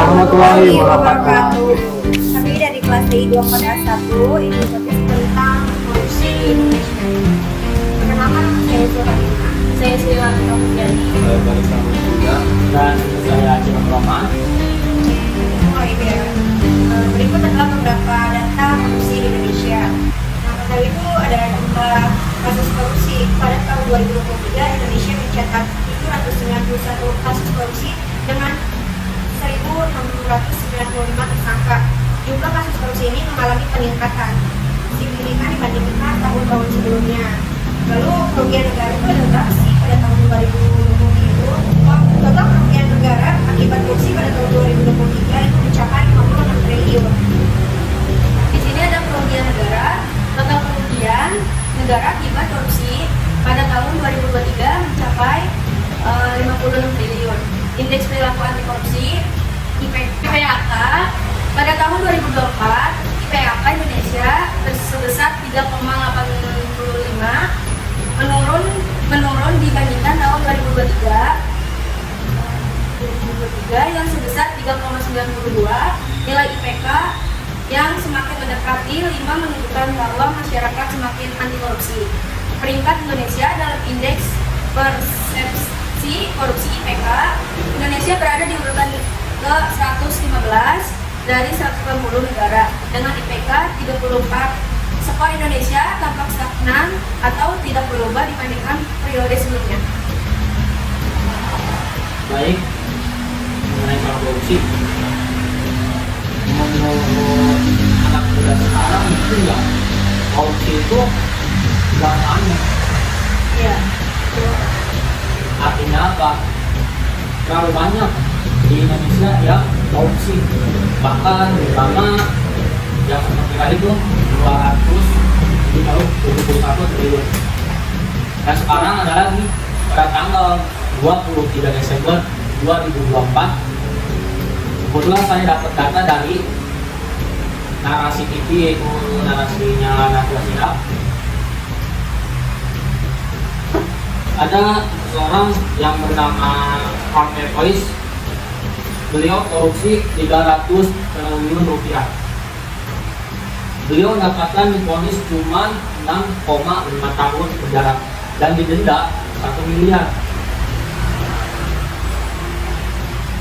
warahmatullahi wabarakatuh. Kami dari kelas DI 24A1, ini topik tentang korupsi di Indonesia. Perkenalkan, saya Zulhadina. Saya Sri Wanita Mulyani. Saya Baris Rahmat juga. Dan saya Cina Rahman. Oh iya. Berikut adalah beberapa data korupsi di Indonesia. Yang pertama itu ada jumlah kasus korupsi. Pada tahun 2023, Indonesia mencatat 791 kasus korupsi dengan 1.695 tersangka. Jumlah kasus korupsi ini mengalami peningkatan signifikan dibandingkan tahun-tahun sebelumnya. Lalu kerugian negara itu ada berapa sih pada tahun 2020 itu? Total kerugian negara akibat korupsi pada tahun 2023 itu mencapai 56 triliun. Di sini ada kerugian negara. Total kerugian negara akibat korupsi pada tahun 2023 mencapai 56 triliun. Indeks perilaku anti korupsi IPAK pada tahun 2024 IPAK Indonesia sebesar 3,85 menurun dibandingkan tahun 2023 yang sebesar 3,92. Nilai IPK yang semakin mendekati 5 menunjukkan bahwa masyarakat semakin anti korupsi. Peringkat Indonesia dalam indeks persepsi korupsi IPK, Indonesia berada di urutan ke 115 dari 180 negara dengan IPK 34. Skor Indonesia tampak stagnan atau tidak berubah dibandingkan periode sebelumnya. Baik, mengenai soal korupsi, menurut anak muda sekarang itu enggak, korupsi itu enggak aneh. Iya. Artinya apa? Terlalu banyak di Indonesia yang korupsi, bahkan terutama yang seperti kali itu 271 triliun. Dan sekarang ada lagi pada tanggal 23 Desember 2024, kebetulan saya dapat data dari Narasi TV, yaitu narasinya Najwa Shihab. Ada seorang yang bernama Harvey Boyce. Beliau korupsi 300 triliun rupiah. Beliau mendapatkan divonis cuma 6,5 tahun penjara dan didenda 1 miliar.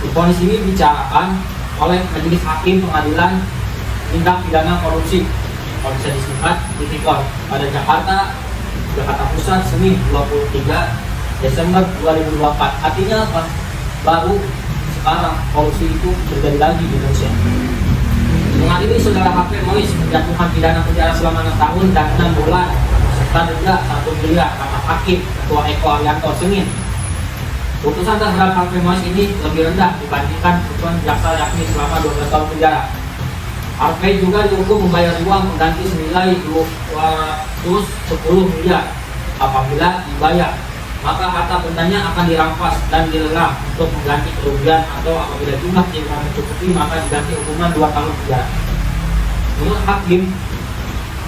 Divonis ini dibicarakan oleh Majelis Hakim Pengadilan Tindak Pidana Korupsi atau bisa disingkat Tipikor pada Jakarta Pusat Senin 23 Desember 2024. Artinya apa? Baru sekarang korupsi itu terjadi lagi di Indonesia. Dengan ini saudara Harvey Boyce menjatuhkan pidana penjara selama 6 tahun dan 6 bulan serta denda 1 miliar, kata Hakim Ketua Eko Arianto Senin. Putusan terhadap Harvey Boyce ini lebih rendah dibandingkan putusan jaksa, yakni selama 12 tahun penjara. Harvey juga dihukum membayar uang pengganti senilai 210 miliar. Apabila dibayar, maka harta bendanya akan dirampas dan dilelang untuk mengganti kerugian, atau apabila jumlah tidak mencukupi maka diganti hukuman 2 tahun penjara. Menurut Hakim,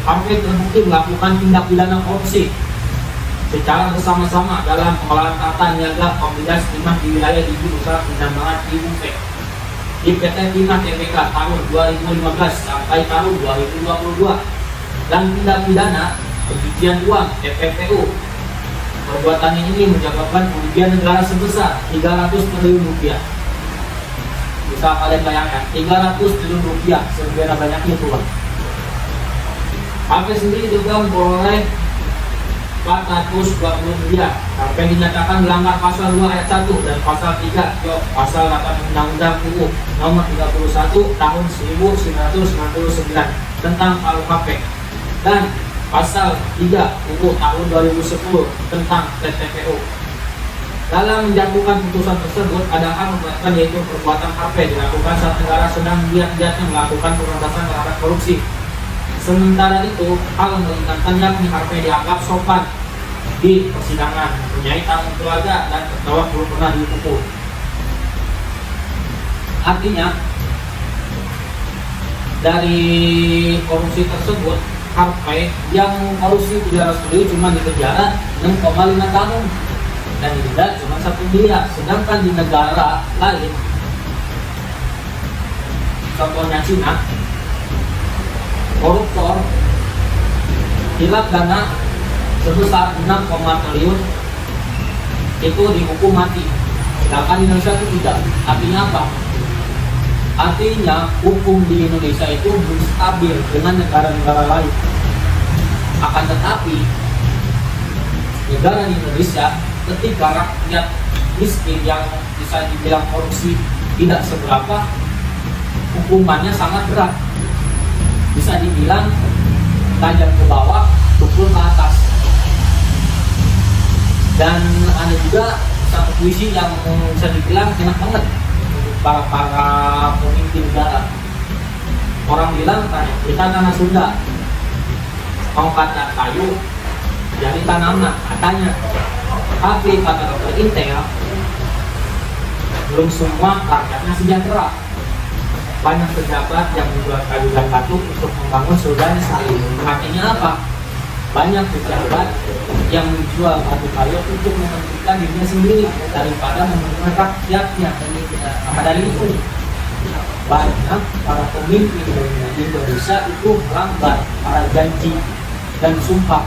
Harvey terbukti melakukan tindak pidana korupsi secara bersama-sama dalam pengelolaan tata niaga Komoditas Timah di wilayah izin usaha penambangan IUP di PT Timah Tbk tahun 2015 sampai tahun 2022 dan tindak pidana pencucian uang TPPU. Perbuatannya ini menyebabkan kerugian negara sebesar 300 triliun rupiah. Bisa kalian bayangkan, 300 triliun rupiah sebenarnya banyaknya uang. Harvey sendiri juga memperoleh 420 miliar. Harvey dinyatakan melanggar pasal 2 ayat 1 dan pasal 3 pasal 8 Undang-Undang UU nomor 31 tahun 1999 tentang KUHP dan pasal 3 UU tahun 2010 tentang TPPU. Dalam menjatuhkan putusan tersebut, ada hal memberatkan, yaitu perbuatan Harvey dilakukan saat negara sedang giat-giatnya melakukan pemberantasan terhadap korupsi. Sementara itu, hal meringankan, yakni Harvey dianggap sopan di persidangan, mempunyai tanggung keluarga dan terdakwa belum pernah dihukum. Artinya, dari korupsi tersebut, Harvey yang korupsi 300 triliun cuma dipenjara 6,5 tahun dan didenda cuma 1 miliar. Sedangkan di negara lain contohnya Cina, koruptor hilap dana sebesar 6, triliun itu dihukum mati. Sedangkan Indonesia itu tidak. Artinya apa? Artinya hukum di Indonesia itu belum stabil dengan negara-negara lain. Akan tetapi negara di Indonesia ketika rakyat miskin yang bisa dibilang korupsi tidak seberapa, hukumannya sangat berat. Bisa dibilang tajam ke bawah, tukul ke atas. Dan ada juga satu puisi yang bisa dibilang enak banget untuk para pemimpin negara. Orang bilang kita tanah Sunda, mau kata kayu jadi tanaman katanya. Tapi kata dokter Intel, belum semua rakyatnya sejahtera. Banyak pejabat yang membuat kayu dan batu untuk membangun surganya sendiri. Artinya apa? Banyak pejabat yang menjual batu kayu untuk mementingkan dirinya sendiri daripada mementingkan rakyatnya. Maka dari itu banyak para pemimpin di Indonesia itu melanggar para janji dan sumpah.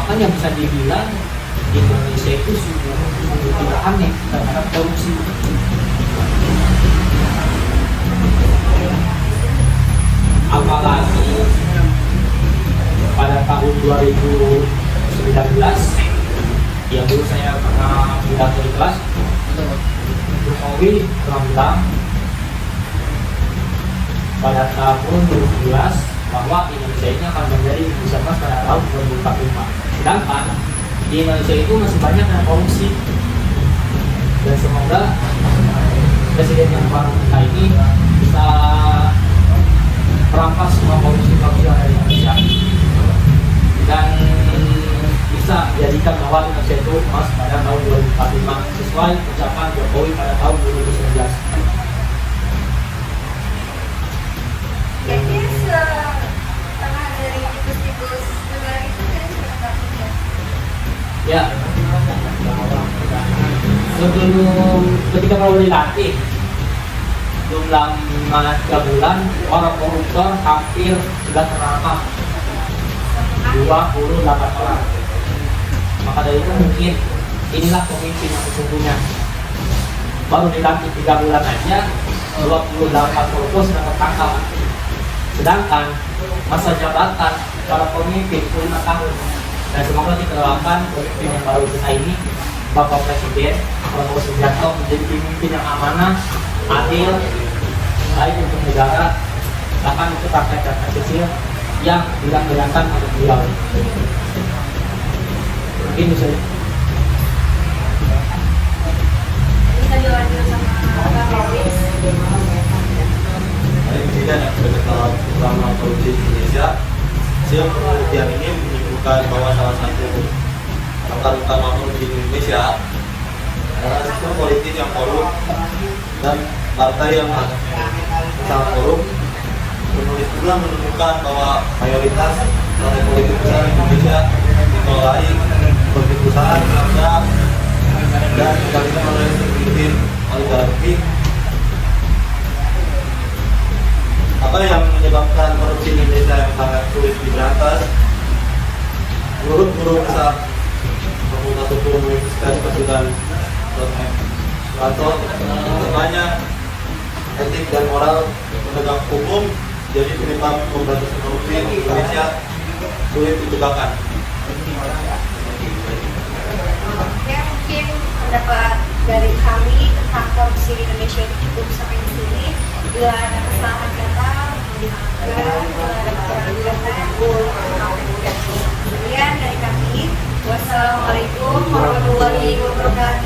Makanya bisa dibilang Indonesia itu sungguh tidak aneh terhadap korupsi. Apalagi pada tahun 2019 ya dulu saya pernah pidato di kelas, Jokowi bilang pada tahun 2011 bahwa Indonesia ini akan menjadi Indonesia Emas pada tahun 2045. Sedangkan di Indonesia itu masih banyak yang korupsi, dan semoga presiden yang baru kita ini bisa merampas semua korupsi yang ada di Indonesia dan bisa menjadikan bahwa Indonesia itu emas pada tahun 2045 sesuai ucapan Jokowi pada tahun 2019. Jadi setengah dari tikus-tikus negara itu kan sudah ya? Ya, sebelum ketika mau dilatih belum lama 3 bulan orang koruptor hampir sudah terangkap 28 orang. Maka dari itu mungkin inilah pemimpin yang sesungguhnya. Baru dilantik 3 bulan aja 28 koruptor sudah tertangkap. Sedangkan masa jabatan para pemimpin 5 tahun. Dan semoga kita doakan pemimpin yang baru kita ini, Bapak Presiden Prabowo Subianto, menjadi pemimpin yang amanah, adil, baik untuk negara, bahkan untuk rakyat kecil yang bilang-bilangkan untuk beliau. Mungkin bisa dilanjut sama Pak Lewis. Presiden yang sebagai utama korupsi di Indonesia, hasil penelitian ini menunjukkan bahwa salah satu akar utama korupsi di Indonesia adalah sistem politik yang korup dan partai yang sangat korup. Penulis pula menunjukkan bahwa mayoritas partai politik besar di Indonesia dikelola seperti perusahaan, bangsa, dan dikalikan oleh pemimpin oligarki. Apa yang menyebabkan korupsi di Indonesia yang sangat sulit diberantas? Menurut guru besar Fakultas Hukum Universitas Pacitan Suranto, kedepannya etik dan moral penegak hukum jadi penyebab pemberantasan korupsi di Indonesia sulit ditegakkan. Ya, mungkin pendapat dari kami tentang korupsi di Indonesia itu cukup sampai di sini. Bila ada kesalahan kata, dimaafkan. Bila ada kesalahan kata, sekian dari kami. Wassalamualaikum warahmatullahi wabarakatuh.